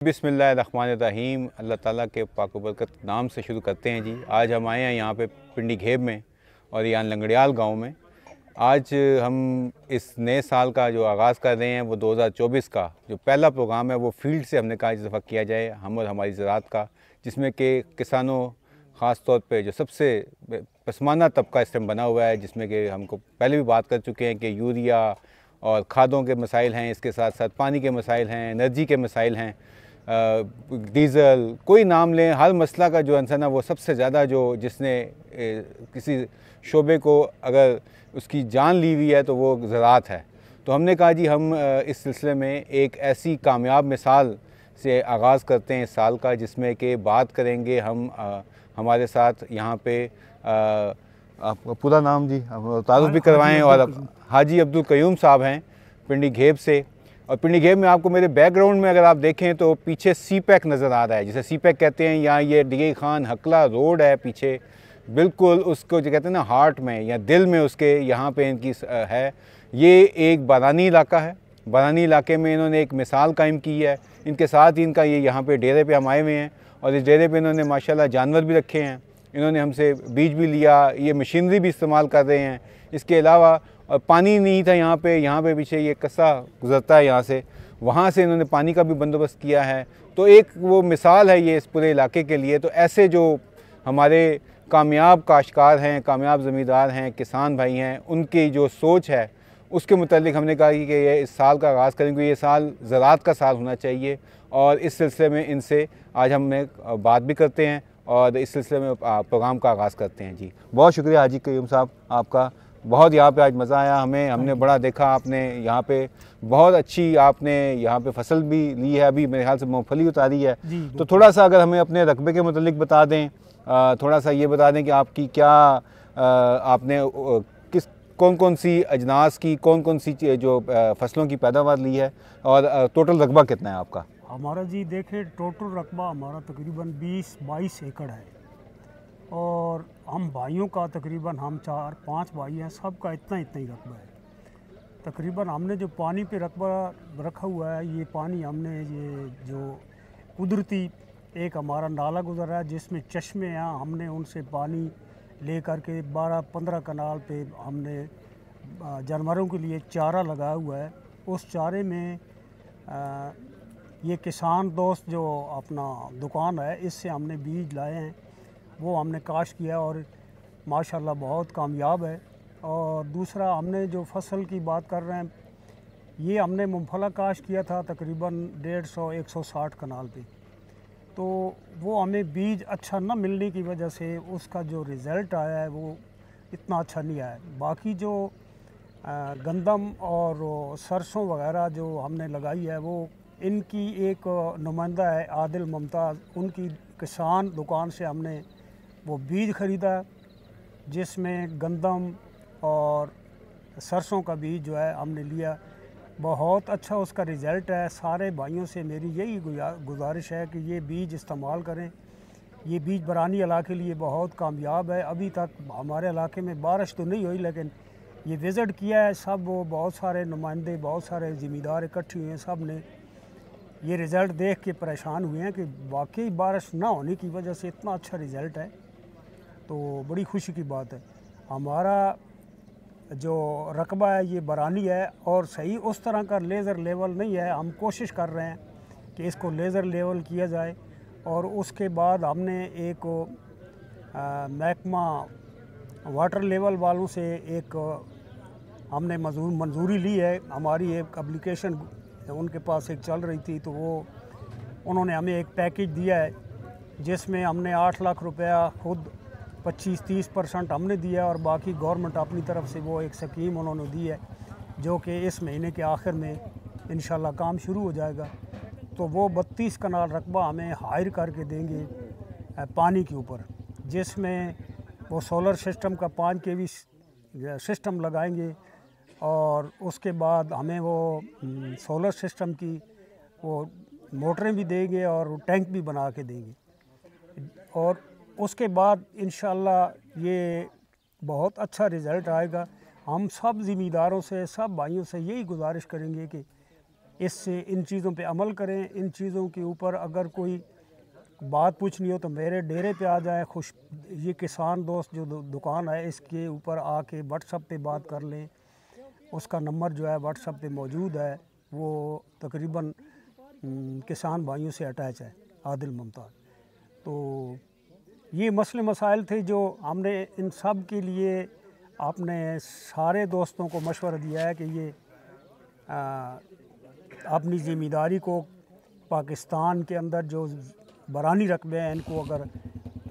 बिस्मिल्लाहिर्रहमानिर्रहीम। अल्लाह ताला के पाक बरकत नाम से शुरू करते हैं जी। आज हम आए हैं यहाँ पे पिंडी घेब में और यहाँ लंगड़ियाल गांव में। आज हम इस नए साल का जो आगाज़ कर रहे हैं वो 2024 का जो पहला प्रोग्राम है वो फील्ड से हमने कहा इस दफ़ा किया जाए, हम और हमारी ज़राअत का, जिसमें कि किसानों ख़ास तौर पे जो सबसे पसमाना तबका इस टाइम बना हुआ है, जिसमें कि हमको पहले भी बात कर चुके हैं कि यूरिया और खादों के मसाइल हैं, इसके साथ साथ पानी के मसाइल हैं, एनर्जी के मसाइल हैं, डीज़ल, कोई नाम लें, हर मसला का जो आंसर ना वो सबसे ज़्यादा जो जिसने किसी शोबे को अगर उसकी जान ली हुई है तो वो ज़राअत है। तो हमने कहा जी हम इस सिलसिले में एक ऐसी कामयाब मिसाल से आगाज़ करते हैं इस साल का, जिसमें कि बात करेंगे हम हमारे साथ यहाँ पे आपका पूरा नाम जी तारुफ भी करवाएं। और हाजी अब्दुल कयूम साहब हैं पिंडी घेब से। और पिंडी घेब में आपको मेरे बैकग्राउंड में अगर आप देखें तो पीछे सी पैक नज़र आ रहा है, जिसे सी पैक कहते हैं। यहाँ ये डी खान हकला रोड है पीछे, बिल्कुल उसको जो कहते हैं ना हार्ट में या दिल में उसके, यहाँ पे इनकी है। ये एक बारानी इलाका है। बारानी इलाके में इन्होंने एक मिसाल कायम की है। इनके साथ ही इनका ये यहाँ पे डेरे पे हम आए हुए हैं और इस डेरे पे इन्होंने माशाल्लाह जानवर भी रखे हैं। इन्होंने हमसे बीज भी लिया, ये मशीनरी भी इस्तेमाल कर रहे हैं। इसके अलावा और पानी नहीं था यहाँ पे पीछे ये कस्सा गुज़रता है यहाँ से, वहाँ से इन्होंने पानी का भी बंदोबस्त किया है। तो एक वो मिसाल है ये इस पूरे इलाके के लिए। तो ऐसे जो हमारे कामयाब काश्तकार हैं, कामयाब ज़मींदार हैं, किसान भाई हैं, उनकी जो सोच है उसके मुतालिक हमने कहा कि ये इस साल का आगाज़ करेंगे। ये साल ज़राअत का साल होना चाहिए और इस सिलसिले में इनसे आज हम बात भी करते हैं और इस सिलसिले में प्रोग्राम का आगाज़ करते हैं जी। बहुत शुक्रिया हाजी कयूम साहब आपका, बहुत यहाँ पे आज मज़ा आया हमें। हमने बड़ा देखा आपने यहाँ पे बहुत अच्छी आपने यहाँ पे फसल भी ली है, अभी मेरे ख्याल से मूँगफली उतारी है। तो थोड़ा सा अगर हमें अपने रकबे के मुतालिक बता दें, थोड़ा सा ये बता दें कि आपकी क्या आपने किस कौन सी अजनास की कौन सी जो फसलों की पैदावार ली है और टोटल रकबा कितना है आपका? हमारा जी देखें टोटल रकबा हमारा तकरीबन 20-22 एकड़ है और हम भाइयों का तकरीबन हम 4-5 भाई हैं, सबका इतना ही रकबा है। तकरीबन हमने जो पानी पे रकबा रखा हुआ है, ये पानी हमने ये जो कुदरती एक हमारा नाला गुजर रहा है जिसमें चश्मे हैं, हमने उनसे पानी ले करके 12-15 कनाल पे हमने जानवरों के लिए चारा लगाया हुआ है। उस चारे में ये किसान दोस्त जो अपना दुकान है इससे हमने बीज लाए हैं, वो हमने काश्त किया और माशाल्लाह बहुत कामयाब है। और दूसरा हमने जो फसल की बात कर रहे हैं, ये हमने मूंगफला काश्त किया था तकरीबन 150-160 कनाल पे। तो वो हमें बीज अच्छा न मिलने की वजह से उसका जो रिज़ल्ट आया है वो इतना अच्छा नहीं आया। बाकी जो गंदम और सरसों वगैरह जो हमने लगाई है वो इनकी एक नुमाइंदा है आदिल मुमताज़, उनकी किसान दुकान से हमने वो बीज ख़रीदा जिसमें गंदम और सरसों का बीज जो है हमने लिया। बहुत अच्छा उसका रिज़ल्ट है। सारे भाइयों से मेरी यही गुजारिश है कि ये बीज इस्तेमाल करें। ये बीज बरानी इलाके के लिए बहुत कामयाब है। अभी तक हमारे इलाके में बारिश तो नहीं हुई, लेकिन ये विज़िट किया है सब, वो बहुत सारे नुमाइंदे, बहुत सारे ज़मींदार इकट्ठे हुए हैं, सब ने ये रिज़ल्ट देख के परेशान हुए हैं कि वाकई बारिश ना होने की वजह से इतना अच्छा रिज़ल्ट है। तो बड़ी खुशी की बात है। हमारा जो रकबा है ये बरानी है और सही उस तरह का लेज़र लेवल नहीं है। हम कोशिश कर रहे हैं कि इसको लेज़र लेवल किया जाए और उसके बाद हमने एक महकमा वाटर लेवल वालों से एक हमने मंजूरी ली है। हमारी एक एप्लीकेशन उनके पास एक चल रही थी, तो वो उन्होंने हमें एक पैकेज दिया है जिसमें हमने 8 लाख रुपया खुद 25-30% हमने दिया और बाकी गवर्नमेंट अपनी तरफ से वो एक स्कीम उन्होंने दी है जो कि इस महीने के आखिर में इंशाल्लाह काम शुरू हो जाएगा। तो वो 32 कनाल रकबा हमें हायर करके देंगे पानी के ऊपर, जिसमें वो सोलर सिस्टम का 5 kV सिस्टम लगाएंगे और उसके बाद हमें वो सोलर सिस्टम की वो मोटरें भी देंगे और टैंक भी बना के देंगे। और उसके बाद इंशाल्लाह ये बहुत अच्छा रिज़ल्ट आएगा। हम सब ज़मींदारों से, सब भाइयों से यही गुजारिश करेंगे कि इससे इन चीज़ों पे अमल करें। इन चीज़ों के ऊपर अगर कोई बात पूछनी हो तो मेरे डेरे पे आ जाए। ये किसान दोस्त जो दुकान है इसके ऊपर आके व्हाट्सएप पे बात कर लें। उसका नंबर जो है व्हाट्सएप पे मौजूद है, वो तकरीबन किसान भाइयों से अटैच है, आदिल मुमताज़। तो ये मसले मसाइल थे जो हमने इन सब के लिए आपने सारे दोस्तों को मशवरा दिया है कि ये अपनी ज़िम्मेदारी को पाकिस्तान के अंदर जो बरानी रकबे हैं इनको अगर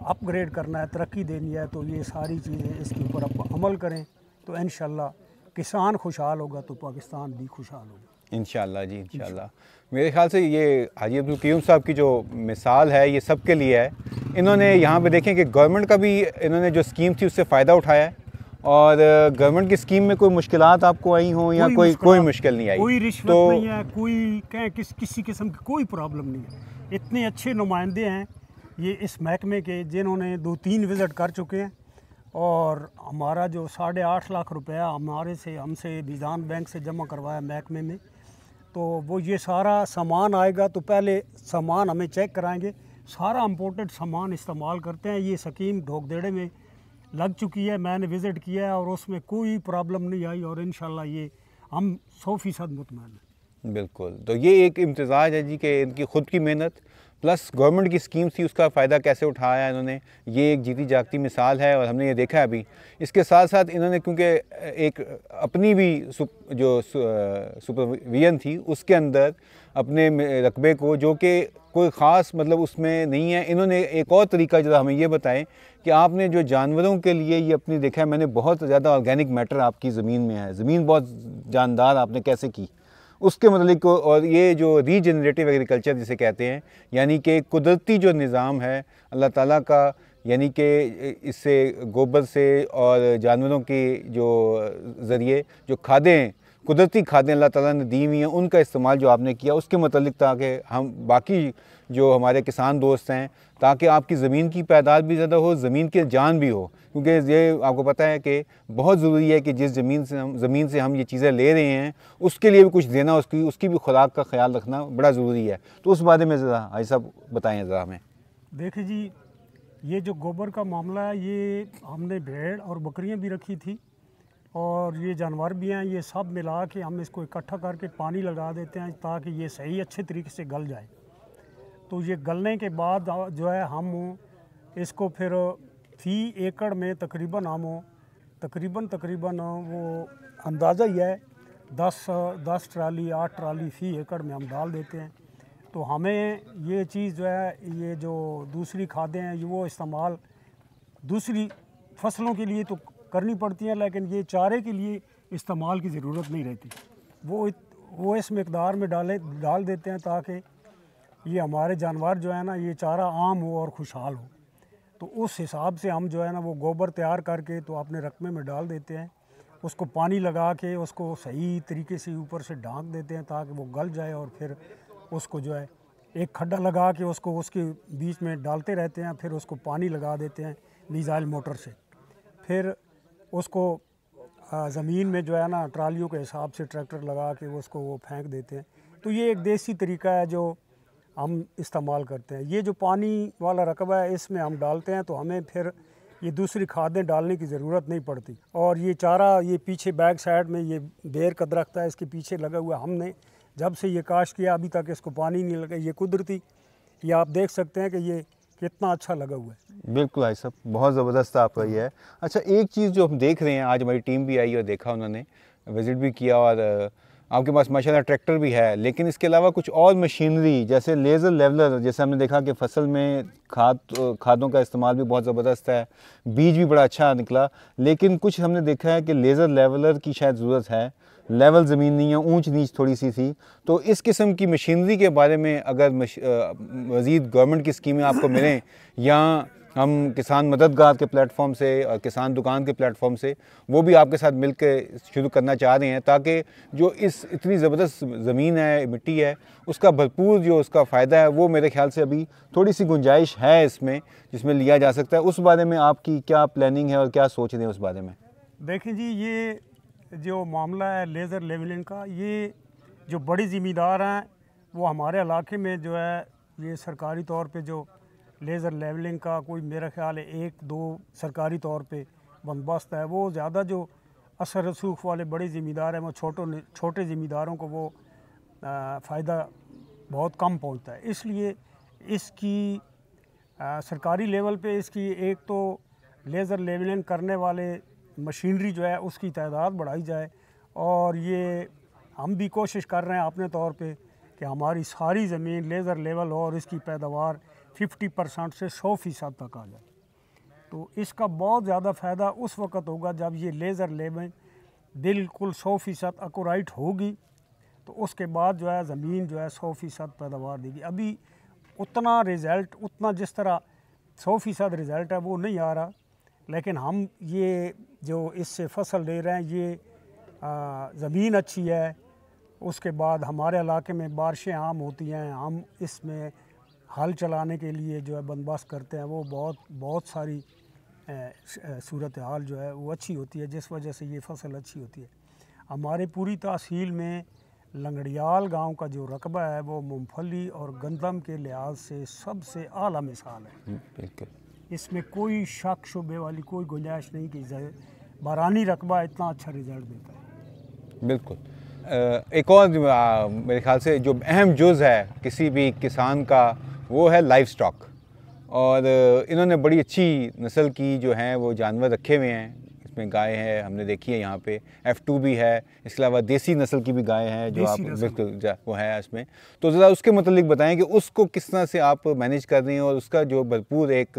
अपग्रेड करना है, तरक्की देनी है, तो ये सारी चीज़ें इसके ऊपर अमल करें तो इंशाअल्लाह किसान खुशहाल होगा तो पाकिस्तान भी खुशहाल होगा इंशाअल्लाह जी, इंशाअल्लाह। मेरे ख्याल से ये हाजी अब्दुल क़य्यूम साहब की जो मिसाल है ये सब के लिए है। इन्होंने यहाँ पे देखें कि गवर्नमेंट का भी इन्होंने जो स्कीम थी उससे फ़ायदा उठाया है, और गवर्नमेंट की स्कीम में कोई मुश्किलात आपको आई हों या कोई मुश्किल नहीं आई, कोई रिश्वत तो नहीं है, कोई किसी किस्म की कोई प्रॉब्लम नहीं है। इतने अच्छे नुमाइंदे हैं ये इस महकमे के, जिन्होंने 2-3 विज़िट कर चुके हैं, और हमारा जो 8.5 लाख रुपया हमसे बीजान बैंक से जमा करवाया महकमे में, तो वो ये सारा सामान आएगा तो पहले सामान हमें चेक कराएंगे। सारा इम्पोर्टेड सामान इस्तेमाल करते हैं। ये स्कीम ढोकदेड़े में लग चुकी है, मैंने विज़िट किया है और उसमें कोई प्रॉब्लम नहीं आई, और इंशाल्लाह ये हम 100% मुतमईन हैं। बिल्कुल, तो ये एक इम्तिज़ाज है जी कि इनकी ख़ुद की मेहनत प्लस गवर्नमेंट की स्कीम थी उसका फ़ायदा कैसे उठाया है इन्होंने, ये एक जीती जागती मिसाल है और हमने ये देखा है अभी। इसके साथ साथ इन्होंने क्योंकि एक अपनी भी जो सुपरविजन थी उसके अंदर अपने रकबे को, जो कि कोई ख़ास मतलब उसमें नहीं है, इन्होंने एक और तरीका ज़रा हमें ये बताएं कि आपने जो जानवरों के लिए ये अपनी देखा है, मैंने बहुत ज़्यादा ऑर्गेनिक मैटर आपकी ज़मीन में है, ज़मीन बहुत जानदार, आपने कैसे की उसके मतलब को, और ये जो रीजनरेटिव एग्रीकल्चर जिसे कहते हैं, यानी कि कुदरती जो निज़ाम है अल्लाह ताला का, यानी कि इससे गोबर से और जानवरों के जो ज़रिए जो खादें, कुदरती खादें अल्लाह ताला ने दी हुई हैं, उनका इस्तेमाल जो आपने किया उसके मतलब, ताकि हम बाकी जो हमारे किसान दोस्त हैं, ताकि आपकी ज़मीन की पैदावार भी ज़्यादा हो, ज़मीन की जान भी हो, क्योंकि ये आपको पता है कि बहुत ज़रूरी है कि जिस ज़मीन से हम ये चीज़ें ले रहे हैं उसके लिए भी कुछ देना, उसकी भी खुराक का ख्याल रखना बड़ा ज़रूरी है। तो उस बारे में ज़रा हाजी साहब बताएँ ज़रा हमें। देखिए जी, ये जो गोबर का मामला है, ये हमने भेड़ और बकरियां भी रखी थी और ये जानवर भी हैं, ये सब मिला के हम इसको इकट्ठा करके पानी लगा देते हैं ताकि ये सही अच्छे तरीके से गल जाए। तो ये गलने के बाद जो है हम इसको फिर फी एकड़ में तकरीबन वो अंदाज़ा ही है 10 ट्राली 8 ट्राली फी एकड़ में हम डाल देते हैं। तो हमें ये चीज़ जो है, ये जो दूसरी खादें हैं वो इस्तेमाल दूसरी फसलों के लिए तो करनी पड़ती हैं, लेकिन ये चारे के लिए इस्तेमाल की ज़रूरत नहीं रहती। वो इस मिक़दार में डाल देते हैं ताकि ये हमारे जानवर जो है ना, ये चारा आम हो और खुशहाल हो। तो उस हिसाब से हम जो है ना वो गोबर तैयार करके तो अपने रकबे में डाल देते हैं, उसको पानी लगा के उसको सही तरीके से ऊपर से ढाँक देते हैं ताकि वो गल जाए, और फिर उसको जो है एक खड्डा लगा के उसको उसके बीच में डालते रहते हैं, फिर उसको पानी लगा देते हैं डीजल मोटर से, फिर उसको ज़मीन में जो है ना ट्रालियों के हिसाब से ट्रैक्टर लगा के उसको वो फेंक देते हैं। तो ये एक देसी तरीका है जो हम इस्तेमाल करते हैं। ये जो पानी वाला रकबा है इसमें हम डालते हैं तो हमें फिर ये दूसरी खादें डालने की ज़रूरत नहीं पड़ती। और ये चारा, ये पीछे बैक साइड में ये बेर का दरख्त है, इसके पीछे लगा हुआ, हमने जब से ये काश्त किया अभी तक इसको पानी नहीं लगा। ये कुदरती, ये आप देख सकते हैं कि ये कितना अच्छा लगा हुआ है। बिल्कुल भाई साहब, बहुत ज़बरदस्त आपका ये है। अच्छा, एक चीज़ जो हम देख रहे हैं, आज हमारी टीम भी आई और देखा, उन्होंने विज़िट भी किया, और आपके पास माशाल्लाह ट्रैक्टर भी है, लेकिन इसके अलावा कुछ और मशीनरी जैसे लेज़र लेवलर, जैसे हमने देखा कि फसल में खादों का इस्तेमाल भी बहुत ज़बरदस्त है, बीज भी बड़ा अच्छा निकला, लेकिन कुछ हमने देखा है कि लेज़र लेवलर की शायद ज़रूरत है, लेवल ज़मीन नहीं है, ऊंच नीच थोड़ी सी थी। तो इस किस्म की मशीनरी के बारे में अगर मज़ीद गवर्नमेंट की स्कीमें आपको मिलें, या हम किसान मददगार के प्लेटफॉर्म से और किसान दुकान के प्लेटफॉर्म से वो भी आपके साथ मिल के शुरू करना चाह रहे हैं, ताकि जो इस इतनी ज़बरदस्त ज़मीन है, मिट्टी है, उसका भरपूर जो उसका फ़ायदा है, वो मेरे ख्याल से अभी थोड़ी सी गुंजाइश है इसमें, जिसमें लिया जा सकता है। उस बारे में आपकी क्या प्लानिंग है और क्या सोच रहे हैं उस बारे में? देखें जी, ये जो मामला है लेज़र लेवलिंग का, ये जो बड़े ज़िम्मेदार हैं वो हमारे इलाके में जो है ये सरकारी तौर पे जो लेज़र लेवलिंग का कोई मेरा ख्याल है 1-2 सरकारी तौर पे बंदोबस्त है, वो ज़्यादा जो असर रसूख वाले बड़े ज़िम्मेदार हैं वो छोटे ज़िम्मेदारों को वो फ़ायदा बहुत कम पहुंचता है। इसलिए इसकी सरकारी लेवल पे इसकी एक तो लेज़र लेवलिंग करने वाले मशीनरी जो है उसकी तादाद बढ़ाई जाए, और ये हम भी कोशिश कर रहे हैं अपने तौर पे कि हमारी सारी ज़मीन लेज़र लेवल हो और इसकी पैदावार 50% से 100% तक आ जाए। तो इसका बहुत ज़्यादा फ़ायदा उस वक़्त होगा जब ये लेज़र लेवलिंग बिल्कुल 100% एक्यूरेट होगी, तो उसके बाद जो है ज़मीन जो है 100% पैदावार देगी। अभी उतना रिज़ल्ट, उतना जिस तरह 100% रिज़ल्ट है वो नहीं आ रहा, लेकिन हम ये जो इससे फसल ले रहे हैं ये ज़मीन अच्छी है, उसके बाद हमारे इलाके में बारिशें आम होती हैं, हम इसमें हल चलाने के लिए जो है बंदोबस्त करते हैं, वो बहुत सारी सूरत हाल जो है वो अच्छी होती है, जिस वजह से ये फसल अच्छी होती है। हमारे पूरी तहसील में लंगड़ियाल गांव का जो रकबा है वो मूंगफली और गंदम के लिहाज से सबसे आला मिसाल है। बिल्कुल, इसमें कोई शक शुबे वाली कोई गुंजाइश नहीं कि बारानी रकबा इतना अच्छा रिज़ल्ट देता है। बिल्कुल। एक और मेरे ख्याल से जो अहम जुज़ है किसी भी किसान का वो है लाइव स्टॉक, और इन्होंने बड़ी अच्छी नस्ल की जो हैं वो जानवर रखे हुए हैं। इसमें गाय है, हमने देखी है यहाँ पे F2 भी है, इसके अलावा देसी नस्ल की भी गाय हैं जो आप बिल्कुल वो है इसमें। तो ज़रा उसके मतलब बताएं कि उसको किस तरह से आप मैनेज कर रही हैं, और उसका जो भरपूर एक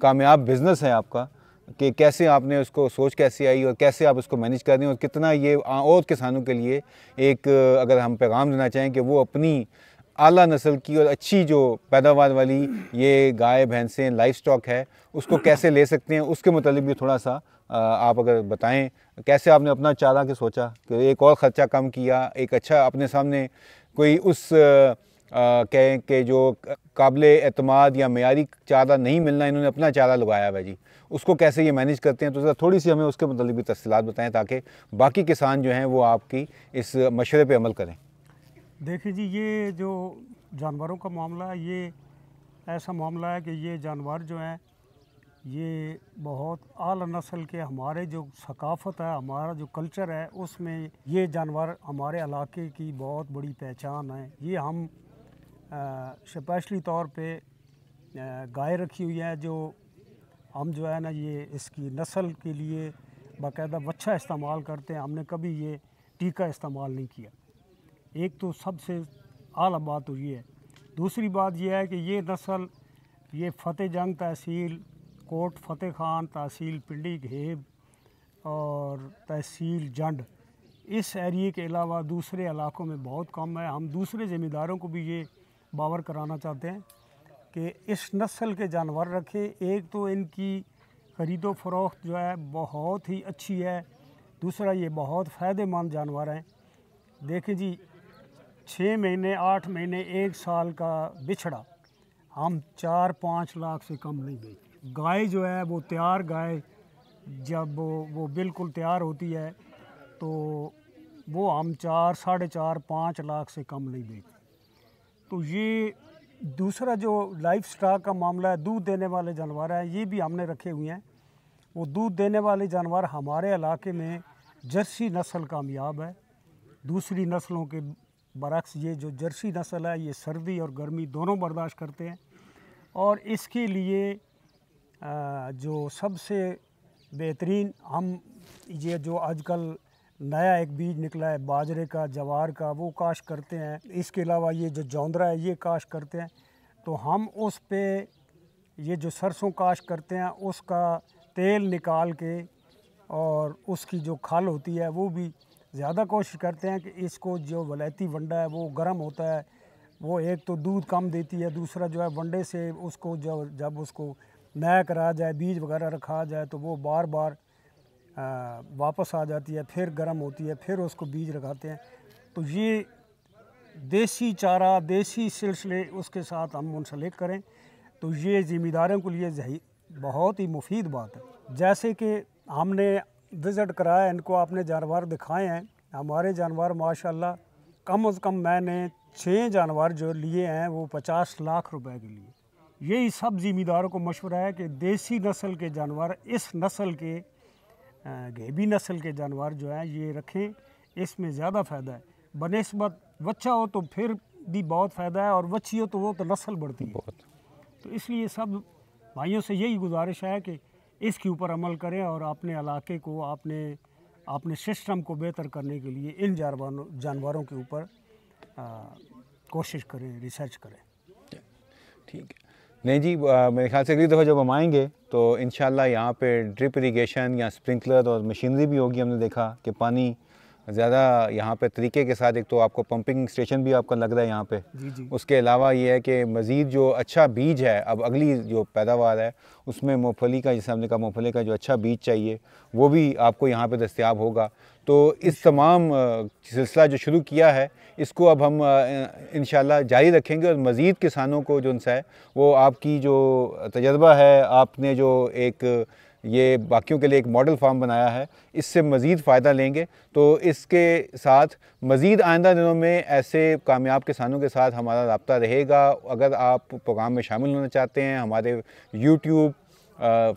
कामयाब बिज़नेस है आपका, कि कैसे आपने उसको सोच कैसे आई और कैसे आप उसको मैनेज कर रही हैं, और कितना ये और किसानों के लिए एक अगर हम पैगाम देना चाहें कि वो अपनी आला नस्ल की और अच्छी जो पैदावार वाली ये गाय भैंसें लाइव स्टॉक है उसको कैसे ले सकते हैं, उसके मतलब भी थोड़ा सा आप अगर बताएं कैसे आपने अपना चारा के सोचा कि एक और ख़र्चा कम किया, एक अच्छा अपने सामने कोई उस कहें कि जो काबिले एतमाद या मेयारी चारा नहीं मिलना, इन्होंने अपना चारा लगाया हुआ जी, उसको कैसे ये मैनेज करते हैं। तो ज़रा थोड़ी सी हमें उसके मतलब भी तफसीलात बताएं ताकि बाकी किसान जो हैं वो आपकी इस मशवरे पे अमल करें। देखिए जी, ये जो जानवरों का मामला है ये ऐसा मामला है कि ये जानवर जो हैं ये बहुत आला नस्ल के, हमारे जो सकाफ़त है, हमारा जो कल्चर है उसमें ये जानवर हमारे इलाके की बहुत बड़ी पहचान है। ये हम स्पेशली तौर पे गाय रखी हुई है, जो हम जो है ना ये इसकी नस्ल के लिए बाकायदा बच्चा इस्तेमाल करते हैं। हमने कभी ये टीका इस्तेमाल नहीं किया। एक तो सबसे आला बात तो ये है। दूसरी बात ये है कि ये नस्ल ये फ़तेह जंग तहसील कोट फ़तेह खान, तहसील पिंडी घेब और तहसील जंड, इस एरिए के अलावा दूसरे इलाकों में बहुत कम है। हम दूसरे ज़िम्मेदारों को भी ये बावर कराना चाहते हैं कि इस नस्ल के जानवर रखें। एक तो इनकी ख़रीदो फ़रोख्त जो है बहुत ही अच्छी है, दूसरा ये बहुत फ़ायदेमंद जानवर हैं। देखें जी, 6 महीने 8 महीने 1 साल का बिछड़ा हम 4-5 लाख से कम नहीं बेचते। गाय जो है वो तैयार गाय जब वो बिल्कुल तैयार होती है तो वो हम 4, 4.5, 5 लाख से कम नहीं बेचते। तो ये दूसरा जो लाइफ स्टॉक का मामला है, दूध देने वाले जानवर हैं, ये भी हमने रखे हुए हैं। वो दूध देने वाले जानवर हमारे इलाके में जर्सी नस्ल कामयाब है। दूसरी नस्लों के बरक्स ये जो जर्सी नस्ल है ये सर्दी और गर्मी दोनों बर्दाश्त करते हैं, और इसके लिए जो सबसे बेहतरीन हम ये जो आजकल नया एक बीज निकला है बाजरे का, जवार का, वो काश्त करते हैं। इसके अलावा ये जो जौंदरा है ये काश्त करते हैं। तो हम उस पे ये जो सरसों काश्त करते हैं उसका तेल निकाल के और उसकी जो खाल होती है वो भी ज़्यादा कोशिश करते हैं कि इसको जो वलैती वंडा है वो गर्म होता है, वो एक तो दूध कम देती है, दूसरा जो है वंडे से उसको जब उसको नया करा जाए, बीज वगैरह रखा जाए तो वो बार बार वापस आ जाती है, फिर गर्म होती है, फिर उसको बीज लगाते हैं। तो ये देसी चारा, देसी सिलसिले उसके साथ हम मुंसलिक करें तो ये ज़िम्मेदारों के लिए बहुत ही मुफीद बात है। जैसे कि हमने विज़िट कराया, इनको आपने जानवर दिखाए हैं, हमारे जानवर माशाल्लाह कम से कम मैंने 6 जानवर जो लिए हैं वो 50 लाख रुपए के लिए। यही सब ज़िम्मेदारों को मशवरा है कि देसी नस्ल के जानवर, इस नस्ल के घेबी नस्ल के जानवर जो हैं ये रखें, इसमें ज़्यादा फ़ायदा है। बनिस्बत बच्चा हो तो फिर भी बहुत फ़ायदा है, और बच्ची हो तो वो तो नस्ल बढ़ती है बहुत। तो इसलिए सब भाइयों से यही गुजारिश है कि इसके ऊपर अमल करें और अपने इलाके को, अपने सिस्टम को बेहतर करने के लिए इन जानवरों के ऊपर कोशिश करें, रिसर्च करें। ठीक है। नहीं जी, मेरे ख्याल से अगली दफ़ा जब हम आएंगे तो इंशाल्लाह यहाँ पे ड्रिप इरिगेशन या स्प्रिंकलर और मशीनरी भी होगी। हमने देखा कि पानी ज़्यादा यहाँ पे तरीके के साथ, एक तो आपको पंपिंग स्टेशन भी आपका लग रहा है यहाँ पे। जी। उसके अलावा ये है कि मज़ीद जो अच्छा बीज है, अब अगली जो पैदावार है उसमें मूँगफली का, जैसे हमने कहा मूँगफली का जो अच्छा बीज चाहिए वो भी आपको यहाँ पे दस्तयाब होगा। तो इस तमाम सिलसिला जो शुरू किया है इसको अब हम इंशाल्लाह जारी रखेंगे, और मज़ीद किसानों को जो उनसे है वो आपकी जो तजर्बा है, आपने जो एक ये बाकियों के लिए एक मॉडल फार्म बनाया है, इससे मज़ीद फ़ायदा लेंगे। तो इसके साथ मज़ीद आइंदा दिनों में ऐसे कामयाब किसानों के साथ हमारा रब्ता रहेगा। अगर आप प्रोग्राम में शामिल होना चाहते हैं, हमारे यूट्यूब,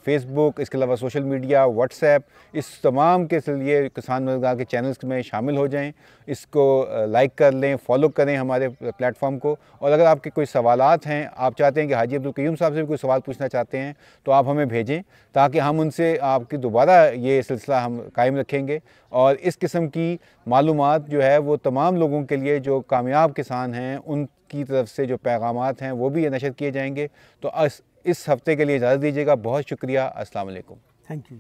फेसबुक, इसके अलावा सोशल मीडिया, व्हाट्सएप, इस तमाम के लिए किसान मददगार के चैनल्स में शामिल हो जाएं। इसको लाइक कर लें, फॉलो करें हमारे प्लेटफॉर्म को। और अगर आपके कोई सवालात हैं, आप चाहते हैं कि हाजी अब्दुल क़य्यूम साहब से भी कोई सवाल पूछना चाहते हैं, तो आप हमें भेजें ताकि हम उनसे आपकी दोबारा ये सिलसिला हम कायम रखेंगे। और इस किस्म की मालूमात जो है वो तमाम लोगों के लिए जो कामयाब किसान हैं उनकी तरफ से जो पैगामात हैं वो भी नशर किए जाएंगे। तो इस हफ़्ते के लिए इजाज़त दीजिएगा। बहुत शुक्रिया। अस्सलाम वालेकुम। Thank you.